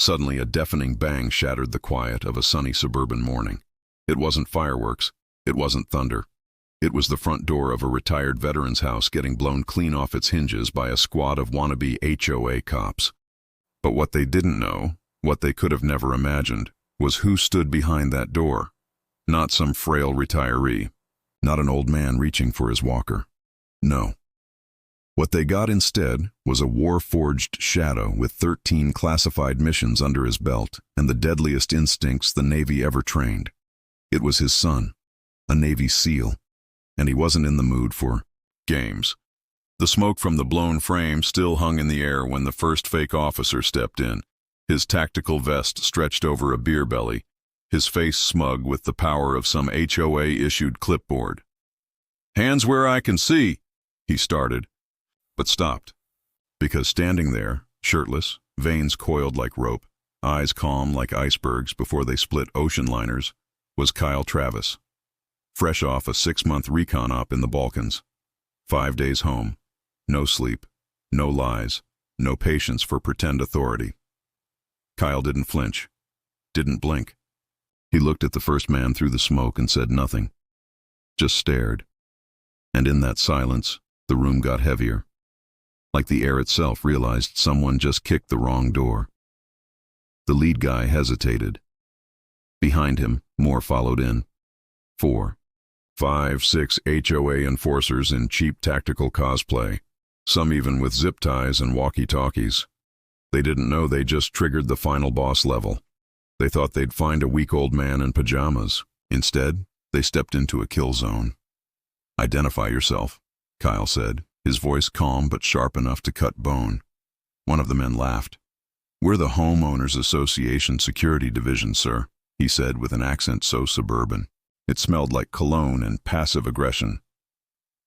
Suddenly, a deafening bang shattered the quiet of a sunny suburban morning. It wasn't fireworks. It wasn't thunder. It was the front door of a retired veteran's house getting blown clean off its hinges by a squad of wannabe HOA cops. But what they didn't know, what they could have never imagined, was who stood behind that door. Not some frail retiree. Not an old man reaching for his walker. No. What they got instead was a war-forged shadow with 13 classified missions under his belt and the deadliest instincts the Navy ever trained. It was his son, a Navy SEAL, and he wasn't in the mood for games. The smoke from the blown frame still hung in the air when the first fake officer stepped in, his tactical vest stretched over a beer belly, his face smug with the power of some HOA-issued clipboard. "Hands where I can see," he started, but stopped, because standing there, shirtless, veins coiled like rope, eyes calm like icebergs before they split ocean liners, was Kyle Travis, fresh off a 6-month recon op in the Balkans. 5 days home, no sleep, no lies, no patience for pretend authority. Kyle didn't flinch, didn't blink. He looked at the first man through the smoke and said nothing, just stared. And in that silence, the room got heavier, like the air itself realized someone just kicked the wrong door. The lead guy hesitated. Behind him, more followed in. 4, 5, 6 HOA enforcers in cheap tactical cosplay, some even with zip ties and walkie-talkies. They didn't know they just triggered the final boss level. They thought they'd find a weak old man in pajamas. Instead, they stepped into a kill zone. "Identify yourself," Kyle said, his voice calm but sharp enough to cut bone. One of the men laughed. "We're the Homeowners Association Security Division, sir," he said with an accent so suburban. It smelled like cologne and passive aggression.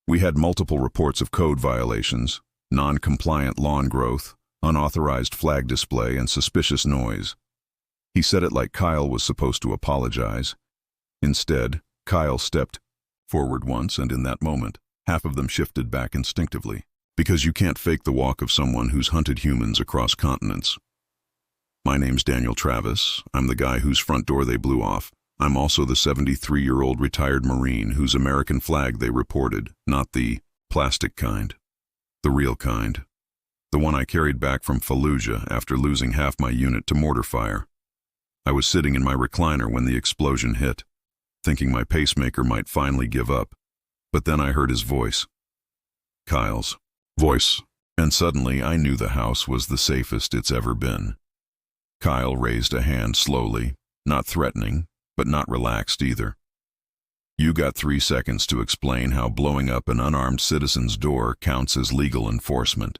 "We had multiple reports of code violations, non-compliant lawn growth, unauthorized flag display, and suspicious noise." He said it like Kyle was supposed to apologize. Instead, Kyle stepped forward once, and in that moment, half of them shifted back instinctively, because you can't fake the walk of someone who's hunted humans across continents. "My name's Daniel Travis. I'm the guy whose front door they blew off. I'm also the 73-year-old retired Marine whose American flag they reported, not the plastic kind. The real kind. The one I carried back from Fallujah after losing half my unit to mortar fire. I was sitting in my recliner when the explosion hit, thinking my pacemaker might finally give up. But then I heard his voice. Kyle's voice. And suddenly I knew the house was the safest it's ever been." Kyle raised a hand slowly, not threatening, but not relaxed either. "You got 3 seconds to explain how blowing up an unarmed citizen's door counts as legal enforcement.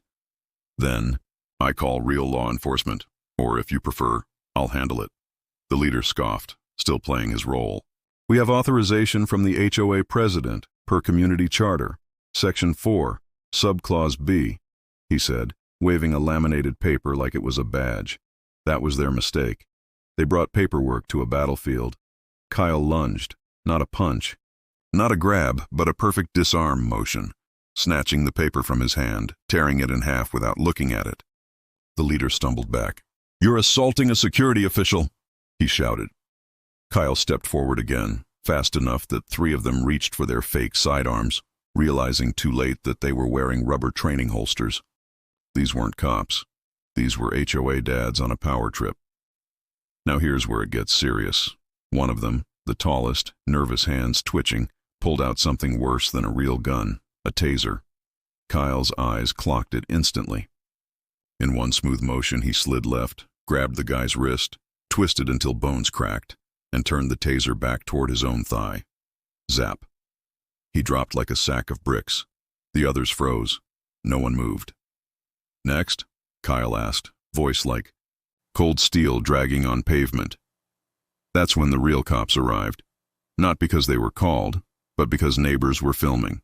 Then, I call real law enforcement, or if you prefer, I'll handle it." The leader scoffed, still playing his role. "We have authorization from the HOA president, per community charter, Section 4, Subclause B," he said, waving a laminated paper like it was a badge. That was their mistake. They brought paperwork to a battlefield. Kyle lunged, not a punch, not a grab, but a perfect disarm motion, snatching the paper from his hand, tearing it in half without looking at it. The leader stumbled back. "You're assaulting a security official," he shouted. Kyle stepped forward again, fast enough that 3 of them reached for their fake sidearms, realizing too late that they were wearing rubber training holsters. These weren't cops. These were HOA dads on a power trip. Now here's where it gets serious. One of them, the tallest, nervous hands twitching, pulled out something worse than a real gun, a taser. Kyle's eyes clocked it instantly. In one smooth motion, he slid left, grabbed the guy's wrist, twisted until bones cracked, and turned the taser back toward his own thigh. Zap. He dropped like a sack of bricks. The others froze. No one moved. "Next?" Kyle asked, voice like cold steel dragging on pavement. That's when the real cops arrived. Not because they were called, but because neighbors were filming.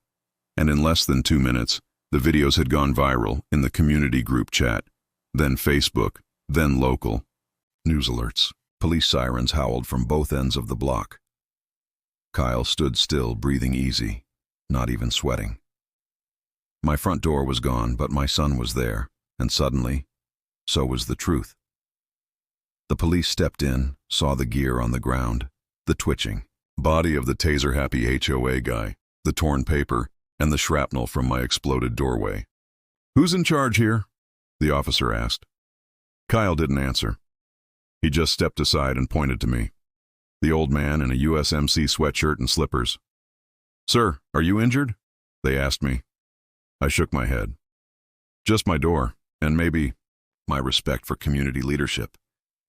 And in less than 2 minutes, the videos had gone viral in the community group chat, then Facebook, then local. News alerts. Police sirens howled from both ends of the block. Kyle stood still, breathing easy, not even sweating. My front door was gone, but my son was there, and suddenly, so was the truth. The police stepped in, saw the gear on the ground, the twitching body of the taser-happy HOA guy, the torn paper, and the shrapnel from my exploded doorway. "Who's in charge here?" the officer asked. Kyle didn't answer. He just stepped aside and pointed to me, the old man in a USMC sweatshirt and slippers. "Sir, are you injured?" they asked me. I shook my head. "Just my door, and maybe my respect for community leadership."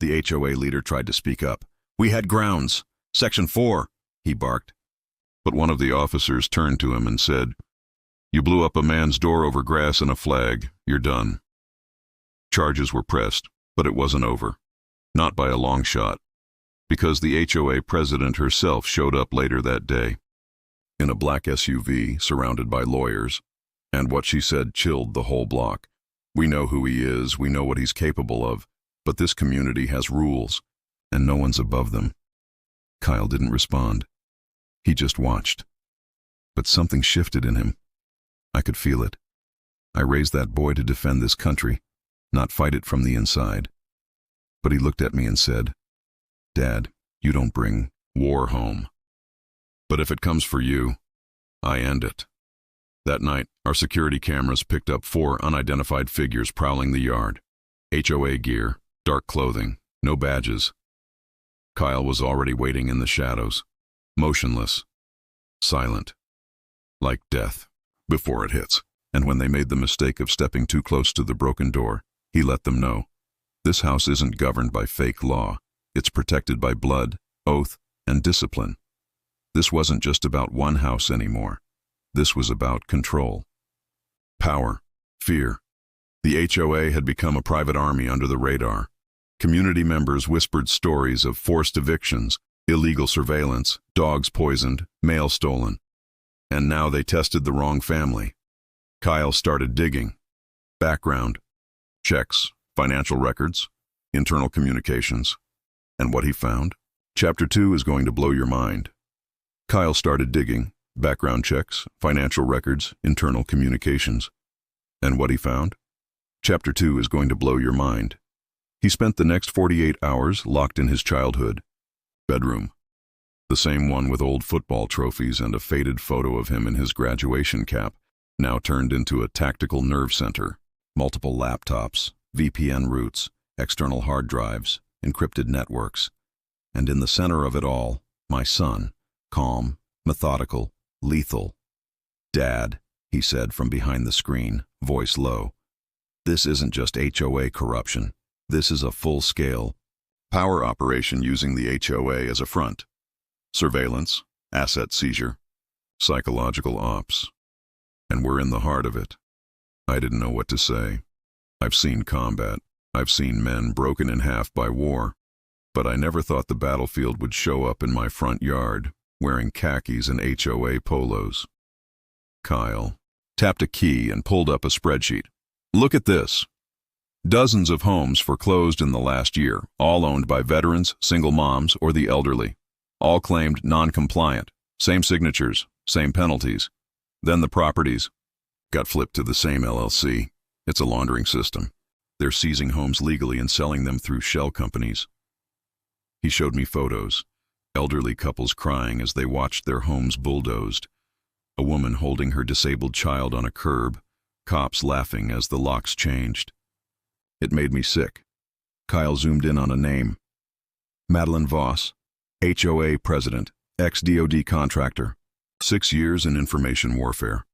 The HOA leader tried to speak up. "We had grounds. Section 4, he barked. But one of the officers turned to him and said, "You blew up a man's door over grass and a flag. You're done." Charges were pressed, but it wasn't over. Not by a long shot. Because the HOA president herself showed up later that day. In a black SUV, surrounded by lawyers. And what she said chilled the whole block. "We know who he is, we know what he's capable of, but this community has rules, and no one's above them." Kyle didn't respond. He just watched. But something shifted in him. I could feel it. I raised that boy to defend this country, not fight it from the inside. But he looked at me and said, "Dad, you don't bring war home. But if it comes for you, I end it." That night, our security cameras picked up 4 unidentified figures prowling the yard. HOA gear, dark clothing, no badges. Kyle was already waiting in the shadows, motionless, silent, like death, before it hits. And when they made the mistake of stepping too close to the broken door, he let them know, this house isn't governed by fake law. It's protected by blood, oath, and discipline. This wasn't just about one house anymore. This was about control. Power, fear. The HOA had become a private army under the radar. Community members whispered stories of forced evictions, illegal surveillance, dogs poisoned, mail stolen. And now they tested the wrong family. Kyle started digging. Background, checks, financial records, internal communications. And what he found? Chapter 2 is going to blow your mind. Kyle started digging. Background checks, financial records, internal communications. And what he found? Chapter 2 is going to blow your mind. He spent the next 48 hours locked in his childhood. Bedroom. The same one with old football trophies and a faded photo of him in his graduation cap, now turned into a tactical nerve center. Multiple laptops, VPN routes, external hard drives, encrypted networks. And in the center of it all, my son, calm, methodical, lethal. "Dad," he said from behind the screen, voice low. "This isn't just HOA corruption. This is a full-scale power operation using the HOA as a front. Surveillance, asset seizure, psychological ops. And we're in the heart of it." I didn't know what to say. I've seen combat. I've seen men broken in half by war. But I never thought the battlefield would show up in my front yard, wearing khakis and HOA polos. Kyle tapped a key and pulled up a spreadsheet. "Look at this. Dozens of homes foreclosed in the last year, all owned by veterans, single moms, or the elderly. All claimed non-compliant. Same signatures, same penalties. Then the properties got flipped to the same LLC. It's a laundering system. They're seizing homes legally and selling them through shell companies." He showed me photos. Elderly couples crying as they watched their homes bulldozed. A woman holding her disabled child on a curb. Cops laughing as the locks changed. It made me sick. Kyle zoomed in on a name. Madeline Voss, HOA president, ex-DOD contractor. 6 years in information warfare.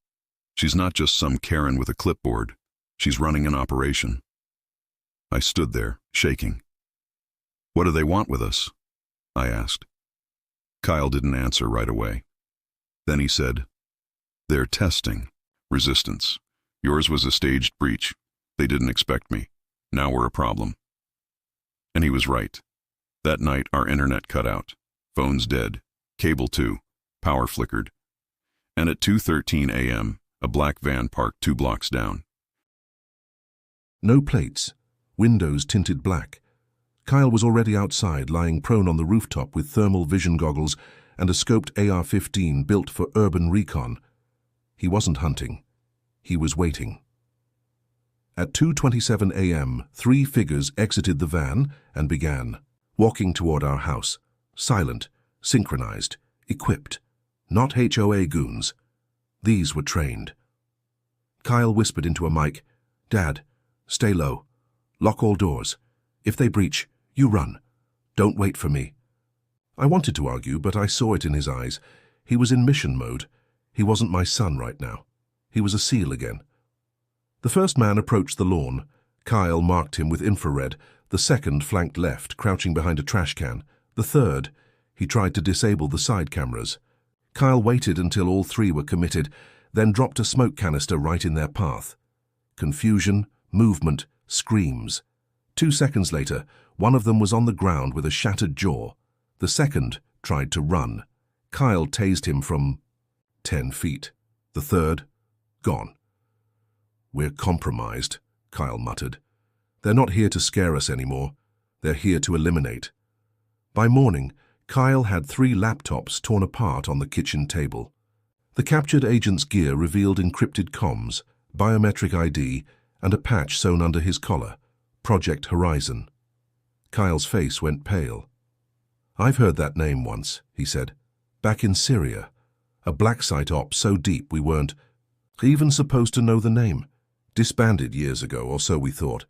She's not just some Karen with a clipboard. She's running an operation. I stood there, shaking. "What do they want with us?" I asked. Kyle didn't answer right away. Then he said, "They're testing. Resistance. Yours was a staged breach. They didn't expect me. Now we're a problem." And he was right. That night our internet cut out. Phones dead. Cable too. Power flickered. And at 2:13 a.m., a black van parked 2 blocks down. No plates. Windows tinted black. Kyle was already outside, lying prone on the rooftop with thermal vision goggles and a scoped AR-15 built for urban recon. He wasn't hunting. He was waiting. At 2:27 a.m., 3 figures exited the van and began walking toward our house, silent, synchronized, equipped. Not HOA goons. These were trained. Kyle whispered into a mic, "Dad, stay low. Lock all doors. If they breach, you run. Don't wait for me." I wanted to argue, but I saw it in his eyes. He was in mission mode. He wasn't my son right now. He was a SEAL again. The first man approached the lawn. Kyle marked him with infrared. The second flanked left, crouching behind a trash can. The third, he tried to disable the side cameras. Kyle waited until all 3 were committed, then dropped a smoke canister right in their path. Confusion, movement, screams. 2 seconds later, one of them was on the ground with a shattered jaw. The second tried to run. Kyle tased him from 10 feet. The third, gone. "We're compromised," Kyle muttered. "They're not here to scare us anymore. They're here to eliminate." By morning, Kyle had 3 laptops torn apart on the kitchen table. The captured agent's gear revealed encrypted comms, biometric ID, and a patch sewn under his collar, Project Horizon. Kyle's face went pale. "I've heard that name once," he said. "Back in Syria. A black site op so deep we weren't even supposed to know the name. Disbanded years ago, or so we thought.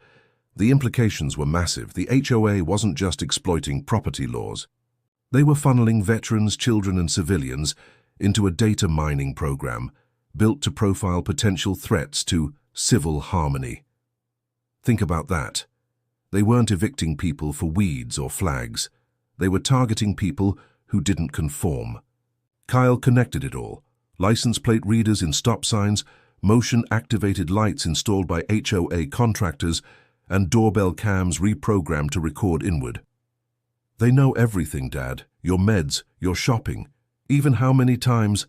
The implications were massive. The HOA wasn't just exploiting property laws. They were funneling veterans, children, and civilians into a data mining program built to profile potential threats to civil harmony. Think about that. They weren't evicting people for weeds or flags. They were targeting people who didn't conform. Kyle connected it all. License plate readers in stop signs, motion-activated lights installed by HOA contractors, and doorbell cams reprogrammed to record inward. "They know everything, Dad. Your meds, your shopping, even how many times—"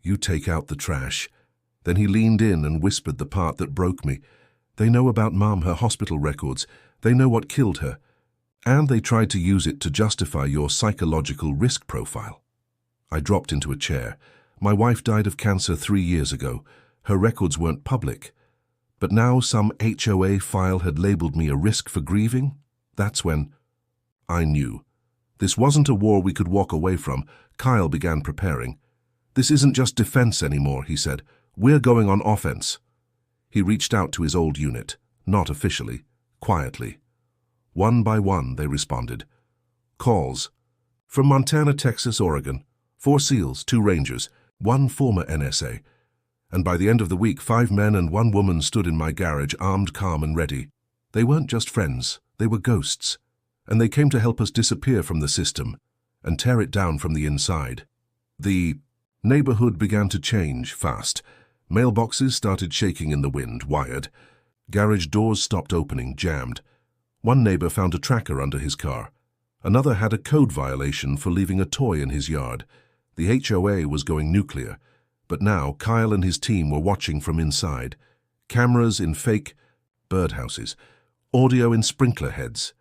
"You take out the trash." Then he leaned in and whispered the part that broke me. "They know about Mom, her hospital records. They know what killed her. And they tried to use it to justify your psychological risk profile." I dropped into a chair. My wife died of cancer 3 years ago. Her records weren't public. But now some HOA file had labeled me a risk for grieving? That's when I knew. This wasn't a war we could walk away from. Kyle began preparing. "This isn't just defense anymore," he said. "We're going on offense." He reached out to his old unit, not officially, quietly. One by one, they responded. Calls. From Montana, Texas, Oregon. 4 SEALs, 2 Rangers, 1 former NSA. And by the end of the week, 5 men and 1 woman stood in my garage, armed, calm, and ready. They weren't just friends, they were ghosts. And they came to help us disappear from the system and tear it down from the inside. The neighborhood began to change fast. Mailboxes started shaking in the wind, wired. Garage doors stopped opening, jammed. One neighbor found a tracker under his car. Another had a code violation for leaving a toy in his yard. The HOA was going nuclear. But now Kyle and his team were watching from inside. Cameras in fake birdhouses. Audio in sprinkler heads.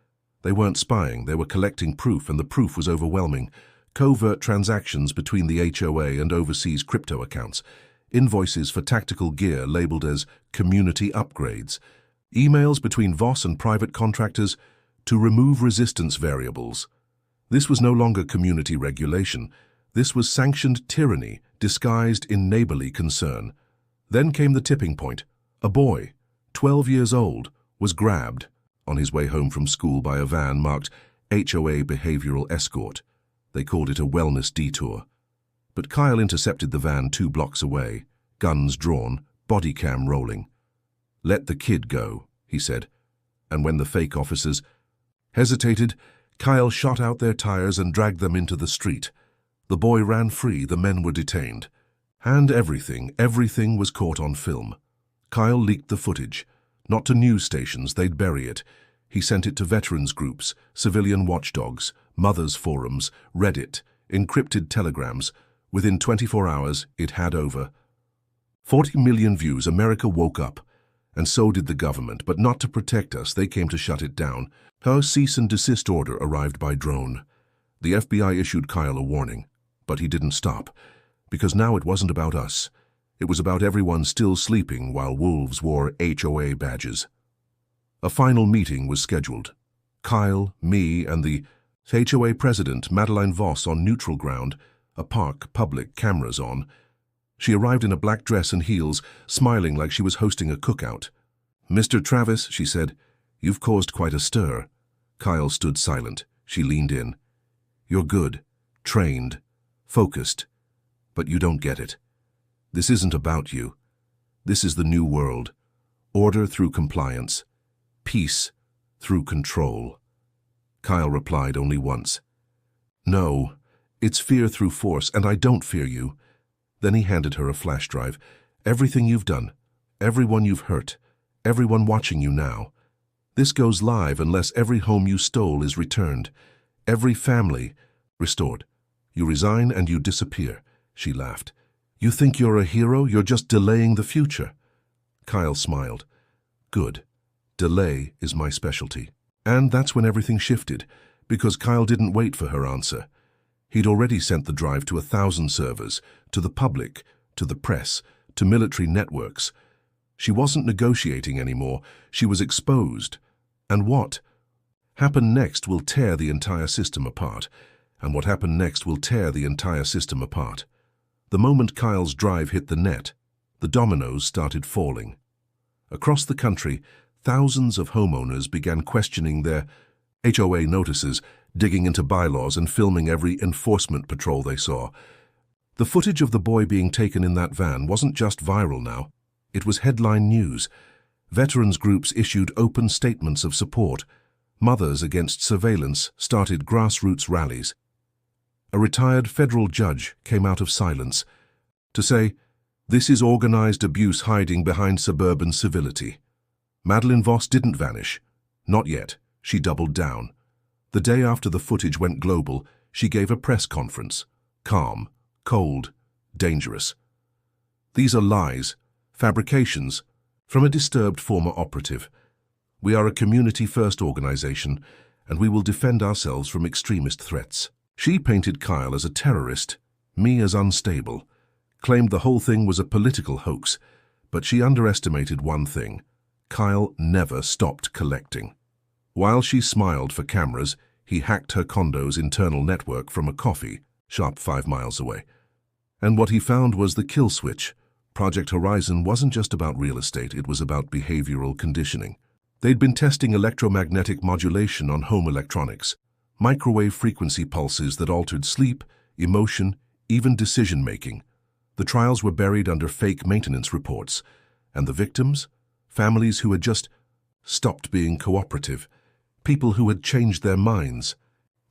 They weren't spying, they were collecting proof, and the proof was overwhelming. Covert transactions between the HOA and overseas crypto accounts. Invoices for tactical gear labeled as community upgrades. Emails between Voss and private contractors to remove resistance variables. This was no longer community regulation. This was sanctioned tyranny disguised in neighborly concern. Then came the tipping point. A boy, 12 years old, was grabbed on his way home from school by a van marked HOA Behavioral Escort. They called it a wellness detour. But Kyle intercepted the van 2 blocks away, guns drawn, body cam rolling. "Let the kid go," he said. And when the fake officers hesitated, Kyle shot out their tires and dragged them into the street. The boy ran free, the men were detained. And everything was caught on film. Kyle leaked the footage. Not to news stations, they'd bury it. He sent it to veterans groups, civilian watchdogs, mothers' forums, Reddit, encrypted telegrams. Within 24 hours, it had over 40 million views. America woke up. And so did the government, but not to protect us. They came to shut it down. Her cease and desist order arrived by drone. The FBI issued Kyle a warning, but he didn't stop. Because now it wasn't about us. It was about everyone still sleeping while wolves wore HOA badges. A final meeting was scheduled. Kyle, me, and the HOA president, Madeleine Voss, on neutral ground, a park, public, cameras on. She arrived in a black dress and heels, smiling like she was hosting a cookout. "Mr. Travis," she said, "you've caused quite a stir." Kyle stood silent. She leaned in. "You're good, trained, focused, but you don't get it. This isn't about you. This is the new world. Order through compliance. Peace through control." Kyle replied only once. "No, it's fear through force, and I don't fear you." Then he handed her a flash drive. "Everything you've done, everyone you've hurt, everyone watching you now. This goes live unless every home you stole is returned, every family restored. You resign and you disappear." She laughed. "You think you're a hero? You're just delaying the future." Kyle smiled. "Good. Delay is my specialty." And that's when everything shifted, because Kyle didn't wait for her answer. He'd already sent the drive to 1,000 servers, to the public, to the press, to military networks. She wasn't negotiating anymore. She was exposed. And what happened next will tear the entire system apart. And what happened next will tear the entire system apart. The moment Kyle's drive hit the net, the dominoes started falling. Across the country, thousands of homeowners began questioning their HOA notices, digging into bylaws and filming every enforcement patrol they saw. The footage of the boy being taken in that van wasn't just viral now. It was headline news. Veterans groups issued open statements of support. Mothers Against Surveillance started grassroots rallies. A retired federal judge came out of silence to say, "This is organized abuse hiding behind suburban civility." Madeleine Voss didn't vanish. Not yet. She doubled down. The day after the footage went global, she gave a press conference. Calm, cold, dangerous. "These are lies, fabrications, from a disturbed former operative. We are a community-first organization, and we will defend ourselves from extremist threats." She painted Kyle as a terrorist, me as unstable, claimed the whole thing was a political hoax, but she underestimated one thing. Kyle never stopped collecting. While she smiled for cameras, he hacked her condo's internal network from a coffee shop 5 miles away. And what he found was the kill switch. Project Horizon wasn't just about real estate, it was about behavioral conditioning. They'd been testing electromagnetic modulation on home electronics, microwave frequency pulses that altered sleep, emotion, even decision-making. The trials were buried under fake maintenance reports, and the victims? Families who had just stopped being cooperative, people who had changed their minds.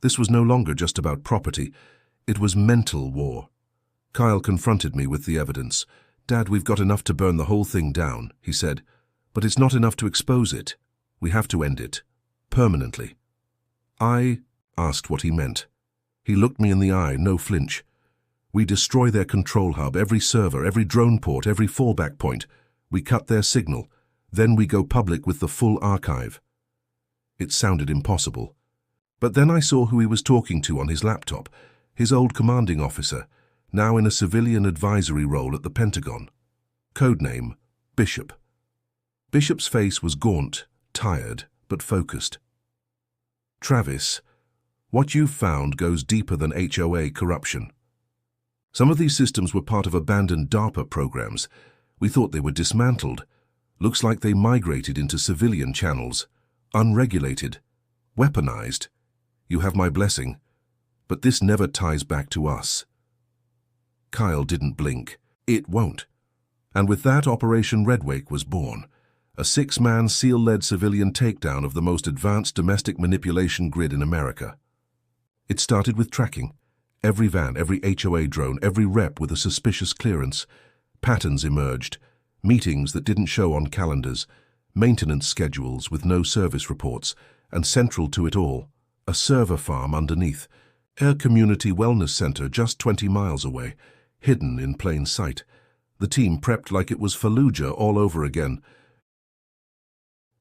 This was no longer just about property, it was mental war. Kyle confronted me with the evidence. "Dad, we've got enough to burn the whole thing down," he said, "but it's not enough to expose it. We have to end it. Permanently." I asked what he meant. He looked me in the eye, no flinch. "We destroy their control hub, every server, every drone port, every fallback point. We cut their signal. Then we go public with the full archive." It sounded impossible. But then I saw who he was talking to on his laptop, his old commanding officer, now in a civilian advisory role at the Pentagon. Codename, Bishop. Bishop's face was gaunt, tired, but focused. "Travis, what you've found goes deeper than HOA corruption. Some of these systems were part of abandoned DARPA programs. We thought they were dismantled. Looks like they migrated into civilian channels, unregulated, weaponized. You have my blessing, but this never ties back to us." Kyle didn't blink. It won't. And with that, Operation Redwake was born, a 6-man SEAL-led civilian takedown of the most advanced domestic manipulation grid in America. It started with tracking. Every van, every HOA drone, every rep with a suspicious clearance. Patterns emerged. Meetings that didn't show on calendars, maintenance schedules with no service reports, and central to it all, a server farm underneath, a community wellness center just 20 miles away, hidden in plain sight. The team prepped like it was Fallujah all over again.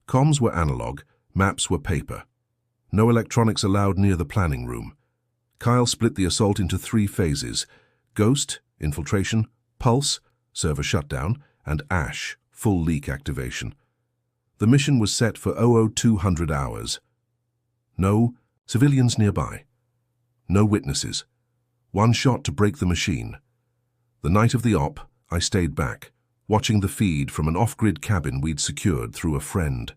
Comms were analog, maps were paper. No electronics allowed near the planning room. Kyle split the assault into 3 phases: Ghost, infiltration; Pulse, server shutdown, and ash, full leak activation. The mission was set for 00:200 hours. No civilians nearby. No witnesses. One shot to break the machine. The night of the op, I stayed back, watching the feed from an off-grid cabin we'd secured through a friend.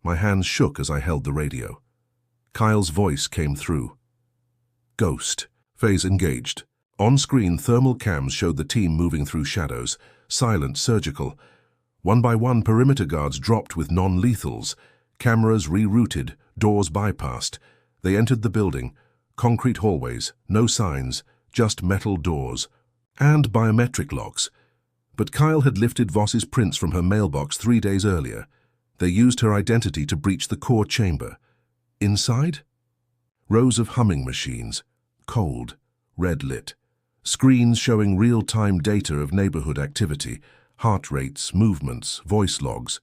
My hands shook as I held the radio. Kyle's voice came through. Ghost. Phase engaged. On screen, thermal cams showed the team moving through shadows, silent, surgical. One by one, perimeter guards dropped with non-lethals. Cameras rerouted, doors bypassed. They entered the building. Concrete hallways, no signs, just metal doors. And biometric locks. But Kyle had lifted Voss's prints from her mailbox 3 days earlier. They used her identity to breach the core chamber. Inside? Rows of humming machines, cold, red-lit. Screens showing real-time data of neighborhood activity, heart rates, movements, voice logs.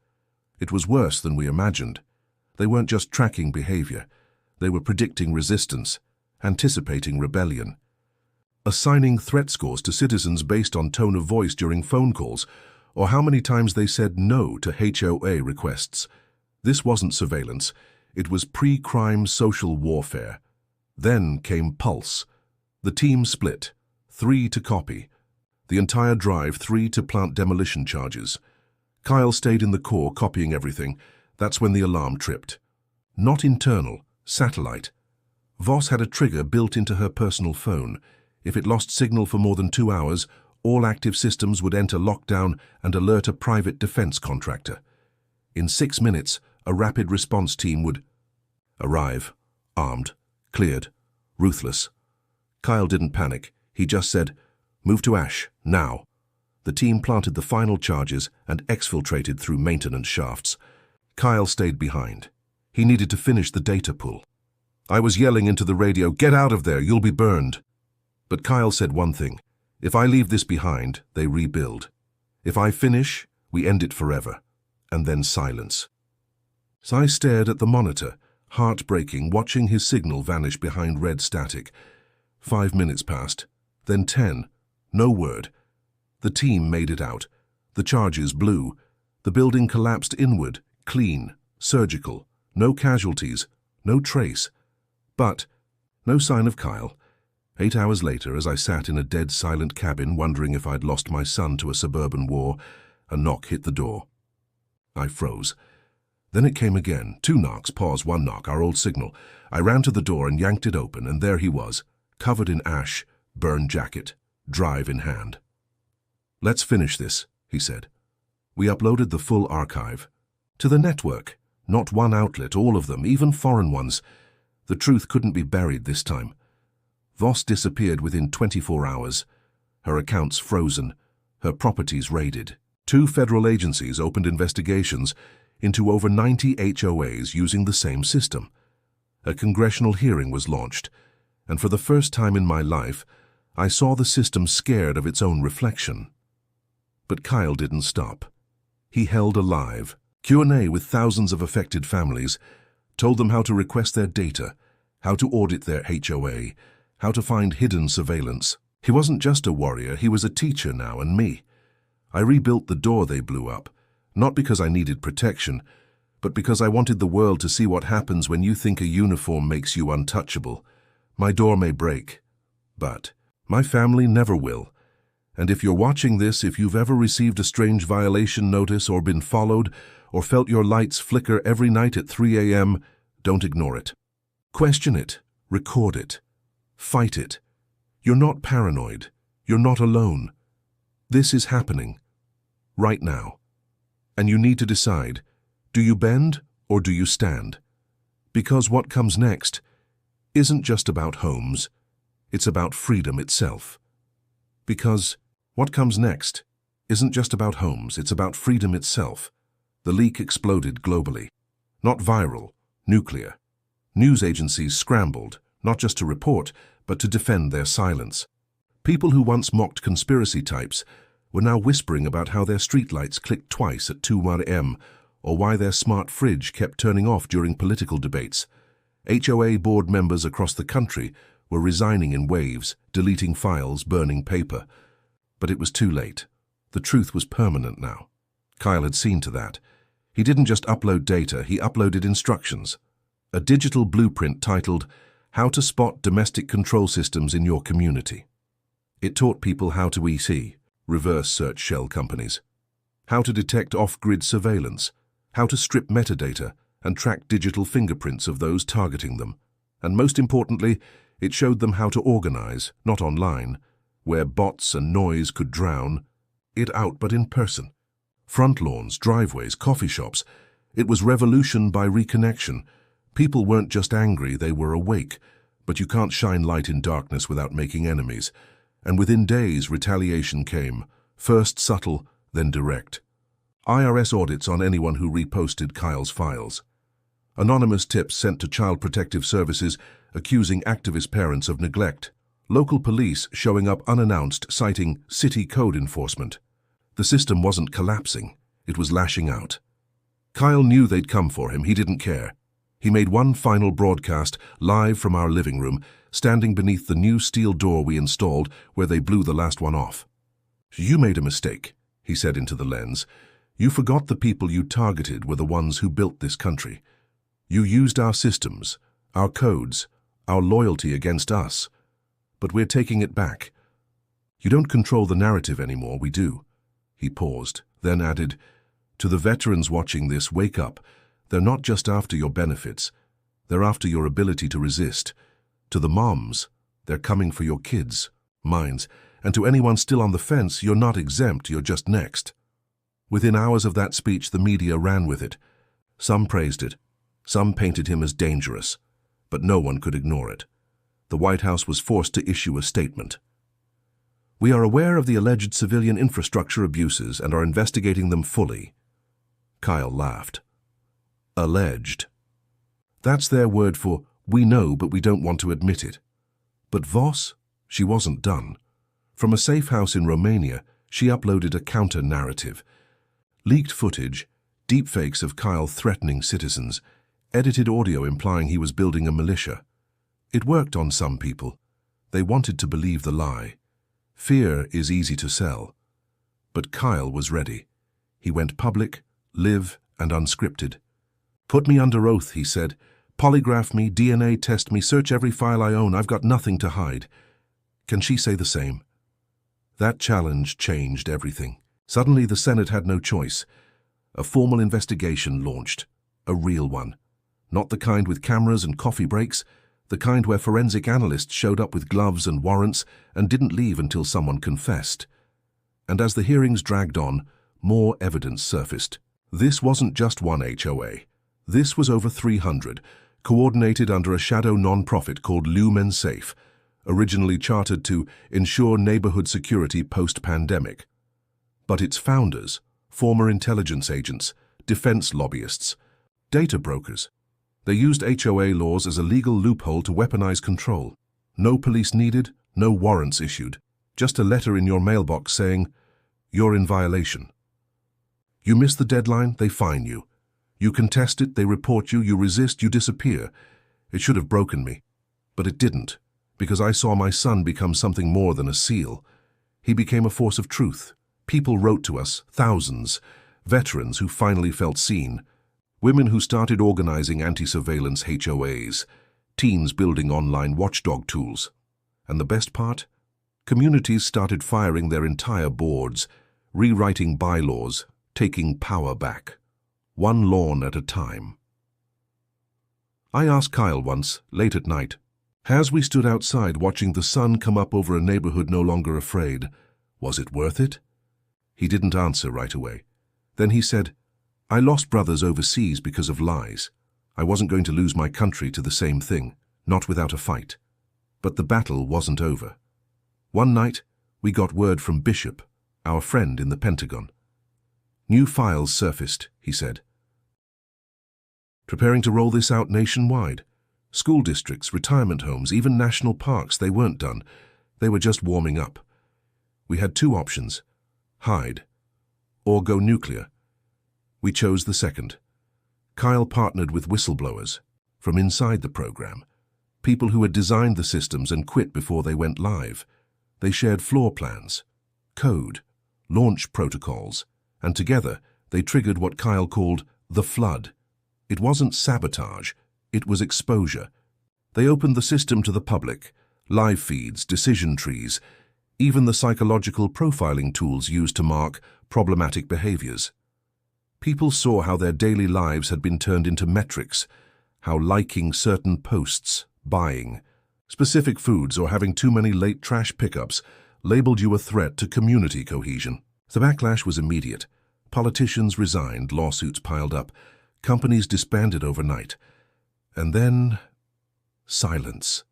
It was worse than we imagined. They weren't just tracking behavior. They were predicting resistance, anticipating rebellion. Assigning threat scores to citizens based on tone of voice during phone calls, or how many times they said no to HOA requests. This wasn't surveillance. It was pre-crime social warfare. Then came Pulse. The team split. 3 to copy. The entire drive, 3 to plant demolition charges. Kyle stayed in the core copying everything. That's when the alarm tripped. Not internal, satellite. Voss had a trigger built into her personal phone. If it lost signal for more than 2 hours, all active systems would enter lockdown and alert a private defense contractor. In 6 minutes, a rapid response team would arrive, armed, cleared, ruthless. Kyle didn't panic. He just said, "Move to Ash, now." The team planted the final charges and exfiltrated through maintenance shafts. Kyle stayed behind. He needed to finish the data pull. I was yelling into the radio, "Get out of there, you'll be burned." But Kyle said one thing, "If I leave this behind, they rebuild. If I finish, we end it forever." And then silence. So I stared at the monitor, heartbreaking, watching his signal vanish behind red static. 5 minutes passed, then 10. No word. The team made it out. The charges blew. The building collapsed inward, clean, surgical. No casualties, no trace. But no sign of Kyle. 8 hours later, as I sat in a dead silent cabin wondering if I'd lost my son to a suburban war, a knock hit the door. I froze. Then it came again. 2 knocks, pause, 1 knock, our old signal. I ran to the door and yanked it open, and there he was, covered in ash, burned jacket, drive in hand. "Let's finish this," he said. We uploaded the full archive. To the network. Not one outlet, all of them, even foreign ones. The truth couldn't be buried this time. Voss disappeared within 24 hours. Her accounts frozen. Her properties raided. 2 federal agencies opened investigations into over 90 HOAs using the same system. A congressional hearing was launched, and for the first time in my life, I saw the system scared of its own reflection. But Kyle didn't stop. He held alive. Q&A with thousands of affected families, told them how to request their data, how to audit their HOA, how to find hidden surveillance. He wasn't just a warrior, he was a teacher now, and me. I rebuilt the door they blew up, not because I needed protection, but because I wanted the world to see what happens when you think a uniform makes you untouchable. My door may break, but my family never will. And if you're watching this, if you've ever received a strange violation notice or been followed, or felt your lights flicker every night at 3 a.m., don't ignore it. Question it, record it, fight it. You're not paranoid. You're not alone. This is happening, right now. And you need to decide, do you bend or do you stand? Because what comes next isn't just about homes, it's about freedom itself. Because what comes next isn't just about homes, it's about freedom itself. The leak exploded globally. Not viral, nuclear. News agencies scrambled, not just to report, but to defend their silence. People who once mocked conspiracy types were now whispering about how their streetlights clicked twice at 2 a.m., or why their smart fridge kept turning off during political debates. HOA board members across the country were resigning in waves, deleting files, burning paper. But it was too late. The truth was permanent now. Kyle had seen to that. He didn't just upload data, he uploaded instructions. A digital blueprint titled, "How to Spot Domestic Control Systems in Your Community." It taught people how to EC, reverse search shell companies, how to detect off-grid surveillance, how to strip metadata and track digital fingerprints of those targeting them. And most importantly, it showed them how to organize, not online, where bots and noise could drown it out, but in person. Front lawns, driveways, coffee shops. It was revolution by reconnection. People weren't just angry, they were awake. But you can't shine light in darkness without making enemies. And within days, retaliation came. First subtle, then direct. IRS audits on anyone who reposted Kyle's files. Anonymous tips sent to Child Protective Services accusing activist parents of neglect. Local police showing up unannounced, citing city code enforcement. The system wasn't collapsing, it was lashing out. Kyle knew they'd come for him, he didn't care. He made one final broadcast, live from our living room, standing beneath the new steel door we installed where they blew the last one off. "You made a mistake," he said into the lens. "You forgot the people you targeted were the ones who built this country. You used our systems, our codes, our loyalty against us. But we're taking it back. You don't control the narrative anymore, we do." He paused, then added, "To the veterans watching this, wake up. They're not just after your benefits. They're after your ability to resist. To the moms, they're coming for your kids, minds. And to anyone still on the fence, you're not exempt, you're just next." Within hours of that speech, the media ran with it. Some praised it. Some painted him as dangerous. But no one could ignore it. The White House was forced to issue a statement. "We are aware of the alleged civilian infrastructure abuses and are investigating them fully." Kyle laughed. Alleged. That's their word for, "We know, but we don't want to admit it." But Voss, she wasn't done. From a safe house in Romania, she uploaded a counter-narrative. Leaked footage, deepfakes of Kyle threatening citizens, edited audio implying he was building a militia. It worked on some people. They wanted to believe the lie. Fear is easy to sell. But Kyle was ready. He went public, live, and unscripted. "Put me under oath," he said. "Polygraph me, DNA test me, search every file I own. I've got nothing to hide." Can she say the same? That challenge changed everything. Suddenly the Senate had no choice. A formal investigation launched. A real one. Not the kind with cameras and coffee breaks, the kind where forensic analysts showed up with gloves and warrants and didn't leave until someone confessed. And as the hearings dragged on, more evidence surfaced. This wasn't just one HOA. This was over 300, coordinated under a shadow non-profit called Lumen Safe, originally chartered to ensure neighborhood security post-pandemic. But its founders, former intelligence agents, defense lobbyists, data brokers, they used HOA laws as a legal loophole to weaponize control. No police needed, no warrants issued. Just a letter in your mailbox saying, "You're in violation." You miss the deadline, they fine you. You contest it, they report you. You resist, you disappear. It should have broken me. But it didn't, because I saw my son become something more than a SEAL. He became a force of truth. People wrote to us, thousands, veterans who finally felt seen, women who started organizing anti-surveillance HOAs, teens building online watchdog tools. And the best part? Communities started firing their entire boards, rewriting bylaws, taking power back, one lawn at a time. I asked Kyle once, late at night, as we stood outside watching the sun come up over a neighborhood no longer afraid, was it worth it? He didn't answer right away. Then he said, "I lost brothers overseas because of lies. I wasn't going to lose my country to the same thing, not without a fight." But the battle wasn't over. One night, we got word from Bishop, our friend in the Pentagon. New files surfaced, he said. Preparing to roll this out nationwide. School districts, retirement homes, even national parks, they weren't done. They were just warming up. We had two options: hide or go nuclear. We chose the second. Kyle partnered with whistleblowers from inside the program, people who had designed the systems and quit before they went live. They shared floor plans, code, launch protocols, and together they triggered what Kyle called the flood. It wasn't sabotage, it was exposure. They opened the system to the public, live feeds, decision trees, even the psychological profiling tools used to mark problematic behaviors. People saw how their daily lives had been turned into metrics, how liking certain posts, buying specific foods, or having too many late trash pickups labeled you a threat to community cohesion. The backlash was immediate. Politicians resigned, lawsuits piled up, companies disbanded overnight. And then, silence.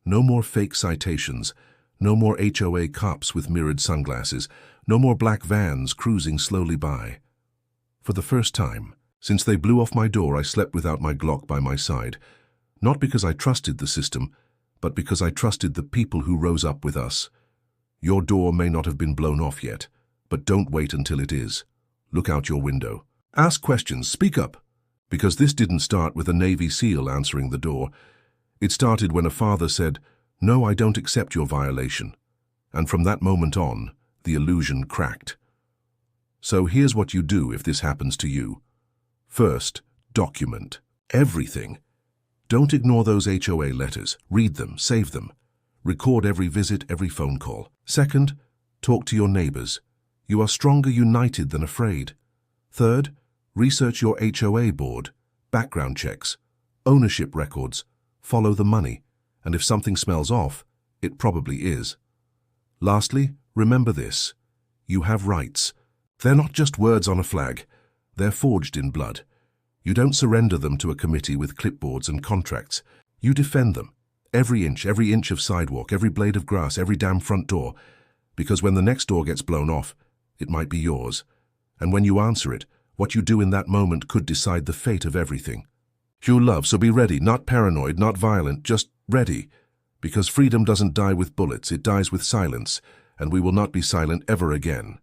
No more fake citations, no more HOA cops with mirrored sunglasses, no more black vans cruising slowly by. For the first time, since they blew off my door, I slept without my Glock by my side, not because I trusted the system, but because I trusted the people who rose up with us. Your door may not have been blown off yet, but don't wait until it is. Look out your window. Ask questions, speak up. Because this didn't start with a Navy SEAL answering the door. It started when a father said, "No, I don't accept your violation." And from that moment on, the illusion cracked. So here's what you do if this happens to you. First, document everything. Don't ignore those HOA letters. Read them, save them. Record every visit, every phone call. Second, talk to your neighbors. You are stronger united than afraid. Third, research your HOA board, background checks, ownership records, follow the money, and if something smells off, it probably is. Lastly, remember this. You have rights. They're not just words on a flag. They're forged in blood. You don't surrender them to a committee with clipboards and contracts. You defend them. Every inch of sidewalk, every blade of grass, every damn front door. Because when the next door gets blown off, it might be yours. And when you answer it, what you do in that moment could decide the fate of everything. You love, so be ready, not paranoid, not violent, just ready. Because freedom doesn't die with bullets, it dies with silence, and we will not be silent ever again.